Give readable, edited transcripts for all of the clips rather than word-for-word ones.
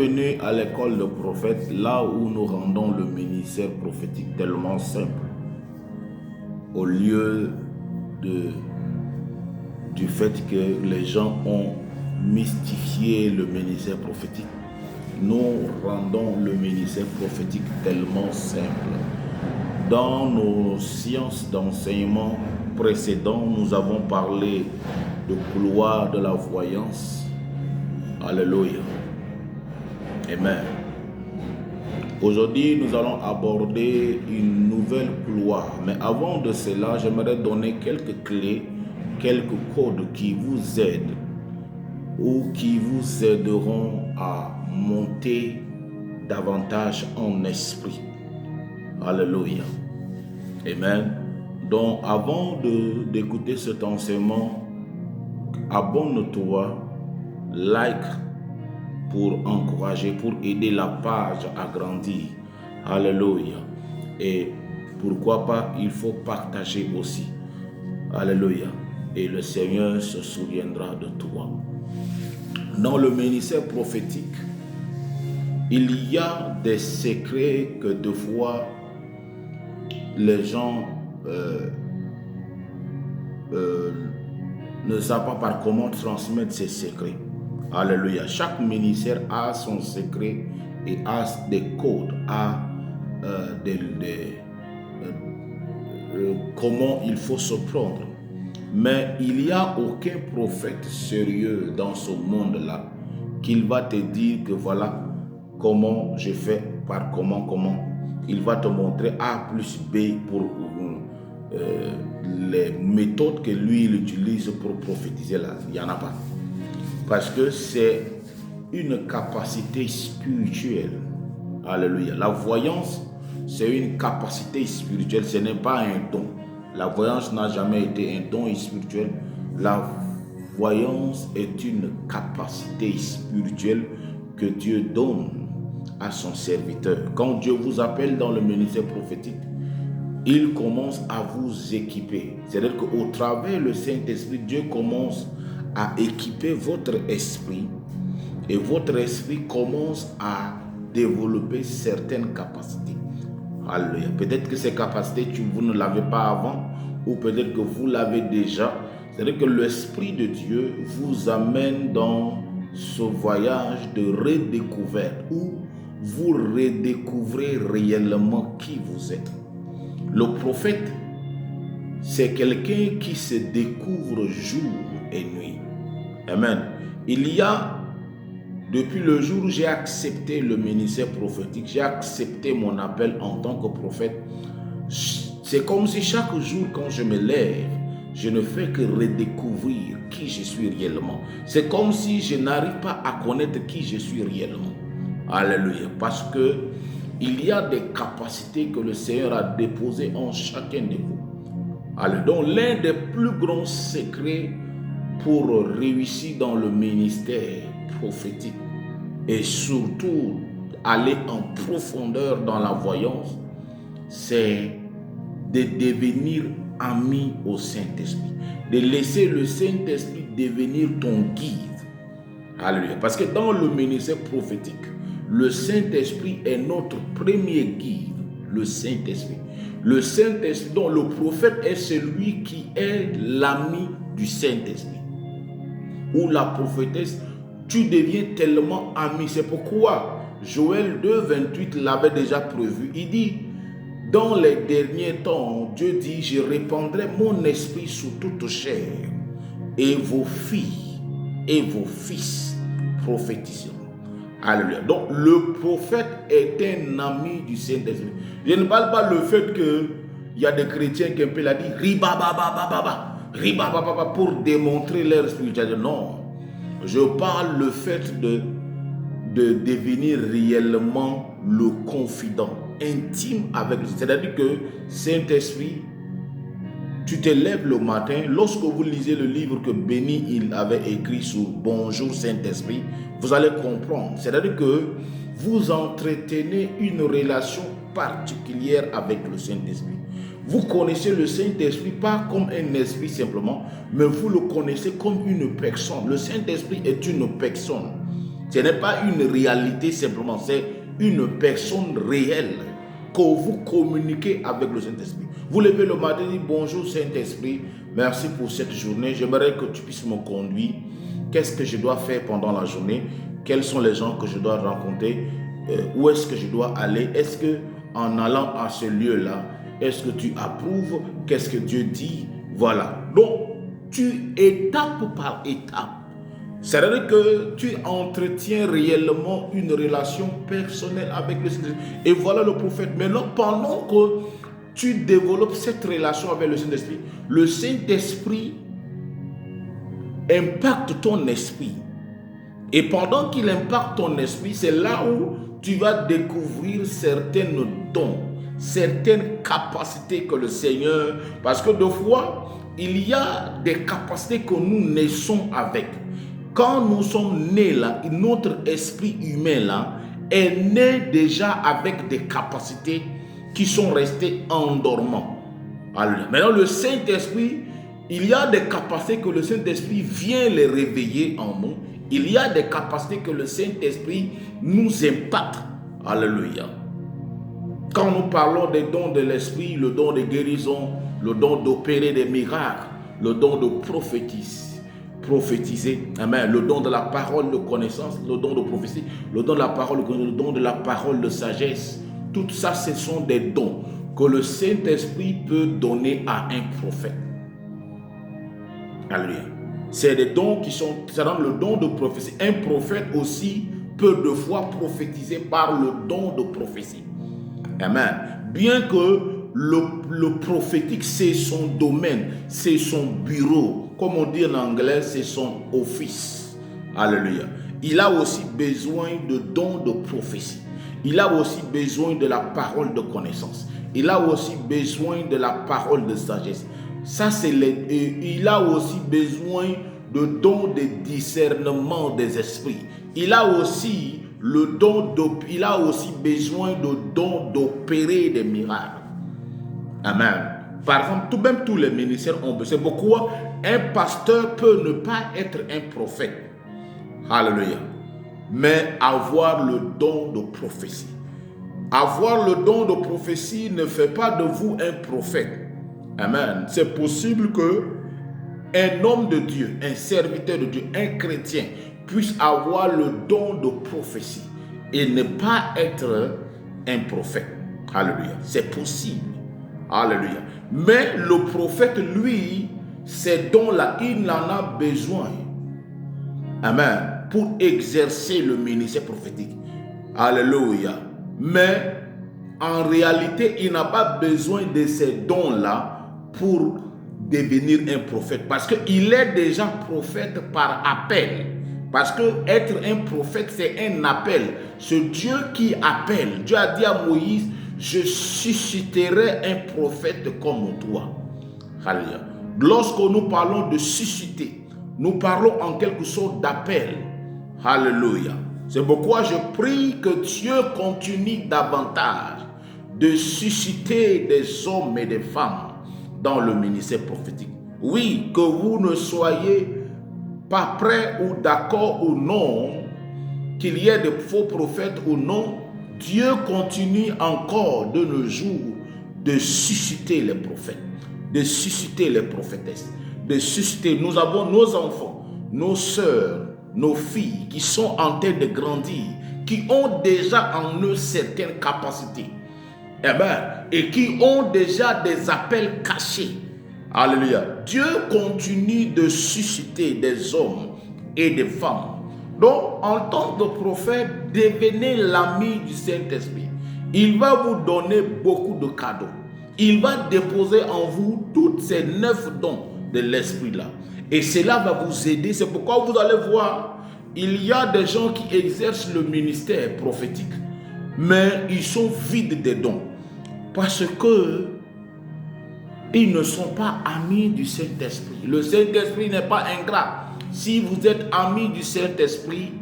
Bienvenue à l'école de prophètes, là où nous rendons le ministère prophétique tellement simple. Au lieu du fait que les gens ont mystifié le ministère prophétique, nous rendons le ministère prophétique tellement simple. Dans nos sciences d'enseignement précédents, nous avons parlé de couloir de la voyance. Alléluia. Amen. Aujourd'hui, nous allons aborder une nouvelle couloir. Mais avant de cela, j'aimerais donner quelques clés, quelques codes qui vous aident ou qui vous aideront à monter davantage en esprit. Alléluia. Amen. Donc, avant d'écouter cet enseignement, abonne-toi, like, pour encourager, pour aider la page à grandir. Alléluia. Et pourquoi pas, il faut partager aussi. Alléluia. Et le Seigneur se souviendra de toi. Dans le ministère prophétique, il y a des secrets que deux fois les gens ne savent pas par comment transmettre ces secrets. Alléluia. Chaque ministère a son secret et a des codes, a comment il faut se prendre. Mais il n'y a aucun prophète sérieux dans ce monde-là qu'il va te dire que voilà comment je fais, par comment. Il va te montrer A plus B pour les méthodes que lui il utilise pour prophétiser là. Il n'y en a pas. Parce que c'est une capacité spirituelle. Alléluia. La voyance, c'est une capacité spirituelle. Ce n'est pas un don. La voyance n'a jamais été un don spirituel. La voyance est une capacité spirituelle que Dieu donne à son serviteur. Quand Dieu vous appelle dans le ministère prophétique, il commence à vous équiper. C'est-à-dire qu'au travers le Saint-Esprit, Dieu commence à équiper votre esprit et votre esprit commence à développer certaines capacités. Alléluia. Peut-être que ces capacités, vous ne l'avez pas avant ou peut-être que vous l'avez déjà. C'est-à-dire que l'Esprit de Dieu vous amène dans ce voyage de redécouverte où vous redécouvrez réellement qui vous êtes. Le prophète, c'est quelqu'un qui se découvre jour et nuit. Amen. Il y a, depuis le jour où j'ai accepté le ministère prophétique, j'ai accepté mon appel en tant que prophète, c'est comme si chaque jour quand je me lève, je ne fais que redécouvrir qui je suis réellement. C'est comme si je n'arrive pas à connaître qui je suis réellement. Alléluia. Parce que il y a des capacités que le Seigneur a déposées en chacun de vous. Alors, donc l'un des plus grands secrets pour réussir dans le ministère prophétique et surtout aller en profondeur dans la voyance, c'est de devenir ami au Saint-Esprit, de laisser le Saint-Esprit devenir ton guide. Alléluia. Parce que dans le ministère prophétique, le Saint-Esprit est notre premier guide, le Saint-Esprit. Le Saint-Esprit, dont le prophète est celui qui est l'ami du Saint-Esprit. Ou la prophétesse, tu deviens tellement ami. C'est pourquoi Joël 2,28 l'avait déjà prévu. Il dit, dans les derniers temps, Dieu dit, je répandrai mon esprit sur toute chair, et vos filles et vos fils prophétiseront. Alléluia. Donc le prophète est un ami du Saint-Esprit. Je ne parle pas le fait qu'il y a des chrétiens qui peuvent la dire ribababa pour démontrer leur spiritualité. Non. Je parle le fait de devenir réellement le confident, intime avec lui. C'est-à-dire que Saint-Esprit, tu te lèves le matin, lorsque vous lisez le livre que Béni il avait écrit sur Bonjour Saint-Esprit, vous allez comprendre. C'est-à-dire que vous entretenez une relation particulière avec le Saint-Esprit. Vous connaissez le Saint-Esprit pas comme un esprit simplement, mais vous le connaissez comme une personne. Le Saint-Esprit est une personne. Ce n'est pas une réalité simplement, c'est une personne réelle que vous communiquez avec le Saint-Esprit. Vous levez le matin et dites bonjour Saint-Esprit, merci pour cette journée, j'aimerais que tu puisses me conduire. Qu'est-ce que je dois faire pendant la journée? Quels sont les gens que je dois rencontrer? Où est-ce que je dois aller? Est-ce que en allant à ce lieu-là, est-ce que tu approuves? Qu'est-ce que Dieu dit? Voilà. Donc, tu étape par étape. C'est-à-dire que tu entretiens réellement une relation personnelle avec le Saint-Esprit. Et voilà le prophète. Maintenant, pendant que tu développes cette relation avec le Saint-Esprit, le Saint-Esprit impacte ton esprit. Et pendant qu'il impacte ton esprit, c'est là où tu vas découvrir certaines dons, certaines capacités que le Seigneur... Parce que des fois, il y a des capacités que nous naissons avec. Quand nous sommes nés là, notre esprit humain là est né déjà avec des capacités qui sont restées endormantes. Alors, maintenant, le Saint-Esprit, il y a des capacités que le Saint-Esprit vient les réveiller en nous. Il y a des capacités que le Saint-Esprit nous impacte. Alléluia. Quand nous parlons des dons de l'Esprit, le don de guérison, le don d'opérer des miracles, le don de prophétiser, amen, le don de la parole de connaissance, le don de prophétie, le don de la parole, le don de la parole de sagesse, tout ça, ce sont des dons que le Saint-Esprit peut donner à un prophète. Alléluia. C'est des dons qui sont, c'est dans le don de prophétie. Un prophète aussi peut de fois prophétiser par le don de prophétie. Amen. Bien que le prophétique, c'est son domaine, c'est son bureau. Comme on dit en anglais, c'est son office. Alléluia. Il a aussi besoin de dons de prophétie. Il a aussi besoin de la parole de connaissance. Il a aussi besoin de la parole de sagesse. Ça, c'est il a aussi besoin de dons de discernement des esprits. Il a aussi il a aussi besoin de dons d'opérer des miracles. Amen. Par exemple, tous les ministères ont besoin. C'est pourquoi un pasteur peut ne pas être un prophète. Alléluia. Mais avoir le don de prophétie. Avoir le don de prophétie ne fait pas de vous un prophète. Amen. C'est possible que un homme de Dieu, un serviteur de Dieu, un chrétien puisse avoir le don de prophétie et ne pas être un prophète. Alléluia. C'est possible. Alléluia. Mais le prophète, lui, ces dons-là, il en a besoin. Amen. Pour exercer le ministère prophétique. Alléluia. Mais en réalité, il n'a pas besoin de ces dons-là pour devenir un prophète. Parce qu'il est déjà prophète par appel. Parce que être un prophète, c'est un appel. C'est Dieu qui appelle. Dieu a dit à Moïse, je susciterai un prophète comme toi. Alléluia. Lorsque nous parlons de susciter, nous parlons en quelque sorte d'appel. Alléluia. C'est pourquoi je prie que Dieu continue davantage de susciter des hommes et des femmes dans le ministère prophétique. Oui, que vous ne soyez pas prêts ou d'accord ou non, qu'il y ait de faux prophètes ou non, Dieu continue encore de nos jours de susciter les prophètes, de susciter les prophétesses, de susciter. Nous avons nos enfants, nos sœurs, nos filles qui sont en train de grandir, qui ont déjà en eux certaines capacités, et qui ont déjà des appels cachés. Alléluia. Dieu continue de susciter des hommes et des femmes. Donc, en tant que prophète, devenez l'ami du Saint-Esprit. Il va vous donner beaucoup de cadeaux. Il va déposer en vous toutes ces 9 dons de l'Esprit là. Et cela va vous aider. C'est pourquoi vous allez voir, il y a des gens qui exercent le ministère prophétique, mais ils sont vides des dons. Parce que ils ne sont pas amis du Saint-Esprit. Le Saint-Esprit n'est pas ingrat. Si vous êtes amis du Saint-Esprit,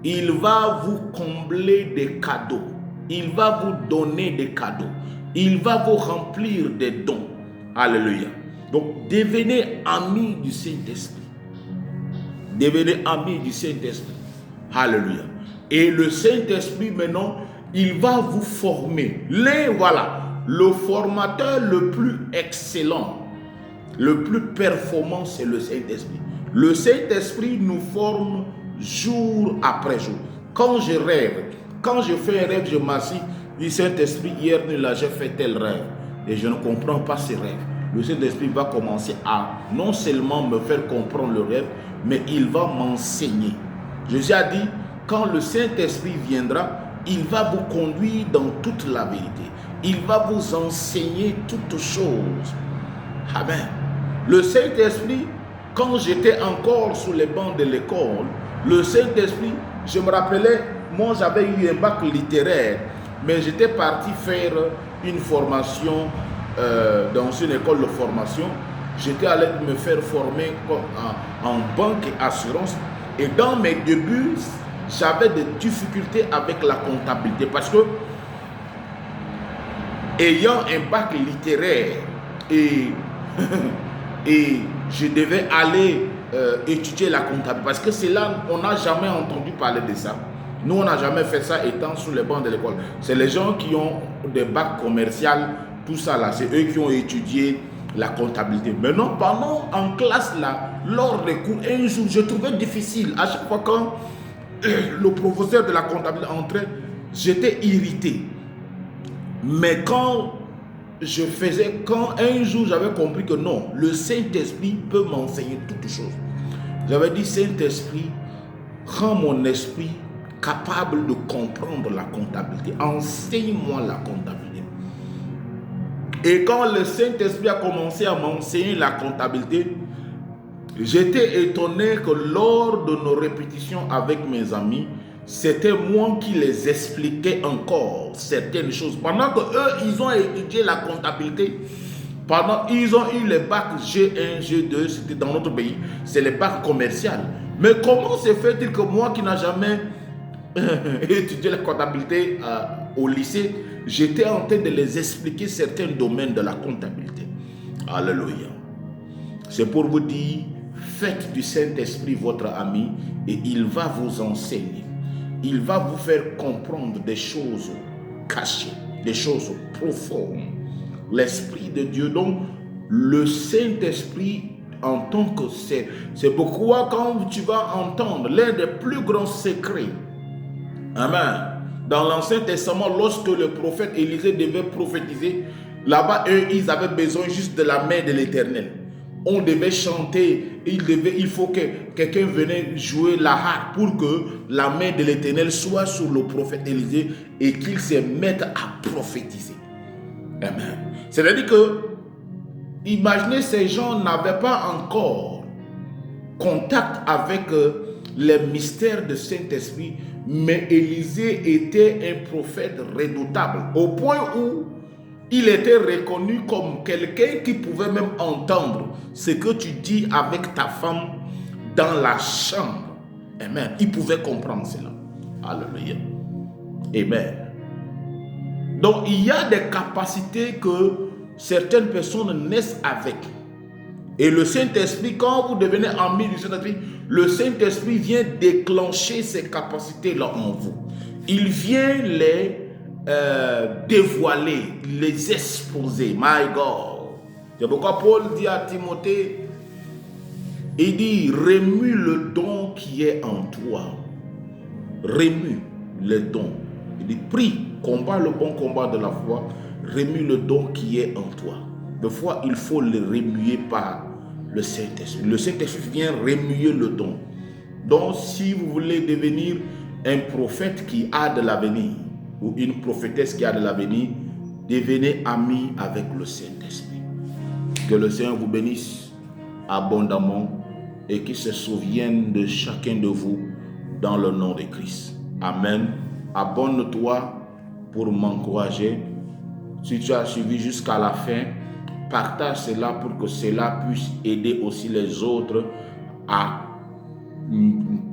il va vous combler des cadeaux. Il va vous donner des cadeaux. Il va vous remplir des dons. Alléluia. Donc, devenez amis du Saint-Esprit. Devenez amis du Saint-Esprit. Alléluia. Et le Saint-Esprit maintenant, il va vous former. Voilà, le formateur le plus excellent, le plus performant, c'est le Saint-Esprit. Le Saint-Esprit nous forme jour après jour. Quand je rêve, quand je fais un rêve, je m'assis, dis Saint-Esprit, hier nuit là, j'ai fait tel rêve et je ne comprends pas ces rêves. Le Saint-Esprit va commencer à non seulement me faire comprendre le rêve, mais il va m'enseigner. Jésus a dit, quand le Saint-Esprit viendra, il va vous conduire dans toute la vérité. Il va vous enseigner toutes choses. Amen. Le Saint-Esprit, quand j'étais encore sous les bancs de l'école, le Saint-Esprit, je me rappelais, moi j'avais eu un bac littéraire, mais j'étais parti faire une formation dans une école de formation. J'étais allé me faire former en banque et assurance. Et dans mes débuts, j'avais des difficultés avec la comptabilité parce que, ayant un bac littéraire et je devais aller étudier la comptabilité parce que c'est là, on n'a jamais entendu parler de ça. Nous, on n'a jamais fait ça étant sous les bancs de l'école. C'est les gens qui ont des bacs commerciaux, tout ça là, c'est eux qui ont étudié la comptabilité. Maintenant, en classe là, lors des cours, un jour, je trouvais difficile. À chaque fois quand le professeur de la comptabilité entrait, j'étais irrité. Mais quand un jour j'avais compris que non, le Saint-Esprit peut m'enseigner toutes choses. J'avais dit, Saint-Esprit, rends mon esprit capable de comprendre la comptabilité. Enseigne-moi la comptabilité. Et quand le Saint-Esprit a commencé à m'enseigner la comptabilité, j'étais étonné que lors de nos répétitions avec mes amis, c'était moi qui les expliquais encore certaines choses. Pendant que eux, ils ont étudié la comptabilité, ils ont eu les bacs G1, G2, c'était dans notre pays, c'est les bacs commerciaux. Mais comment se fait-il que moi qui n'ai jamais étudié la comptabilité au lycée, j'étais en train de les expliquer certains domaines de la comptabilité. Alléluia. C'est pour vous dire, faites du Saint-Esprit votre ami et il va vous enseigner. Il va vous faire comprendre des choses cachées, des choses profondes. L'Esprit de Dieu, donc le Saint-Esprit en tant que c'est pourquoi quand tu vas entendre l'un des plus grands secrets, amen, dans l'Ancien Testament, lorsque le prophète Élisée devait prophétiser, là-bas, eux, ils avaient besoin juste de la main de l'Éternel. On devait chanter, il faut que quelqu'un vienne jouer la harpe pour que la main de l'Éternel soit sur le prophète Élisée et qu'il se mette à prophétiser. Amen. C'est-à-dire que, imaginez, ces gens n'avaient pas encore contact avec les mystères de Saint-Esprit, mais Élisée était un prophète redoutable, au point où il était reconnu comme quelqu'un qui pouvait même entendre ce que tu dis avec ta femme dans la chambre. Amen. Il pouvait comprendre cela. Alléluia. Amen. Donc, il y a des capacités que certaines personnes naissent avec. Et le Saint-Esprit, quand vous devenez ami du Saint-Esprit, le Saint-Esprit vient déclencher ces capacités-là en vous. Il vient les dévoiler, les exposer. My God. C'est pourquoi Paul dit à Timothée, il dit, remue le don qui est en toi. Remue le don. Il dit, prie, combat le bon combat de la foi, remue le don qui est en toi. Des fois, il faut le remuer par le Saint-Esprit. Le Saint-Esprit vient remuer le don. Donc, si vous voulez devenir un prophète qui a de l'avenir, ou une prophétesse qui a de l'avenir, devenez amis avec le Saint-Esprit. Que le Seigneur vous bénisse abondamment et qu'il se souvienne de chacun de vous dans le nom de Christ. Amen. Abonne-toi pour m'encourager. Si tu as suivi jusqu'à la fin, partage cela pour que cela puisse aider aussi les autres à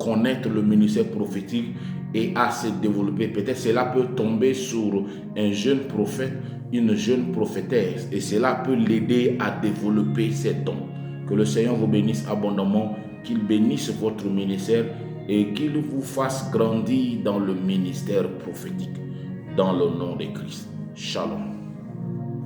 connaître le ministère prophétique et à se développer. Peut-être cela peut tomber sur un jeune prophète, une jeune prophétesse, et cela peut l'aider à développer ses dons. Que le Seigneur vous bénisse abondamment, qu'il bénisse votre ministère et qu'il vous fasse grandir dans le ministère prophétique. Dans le nom de Christ. Shalom.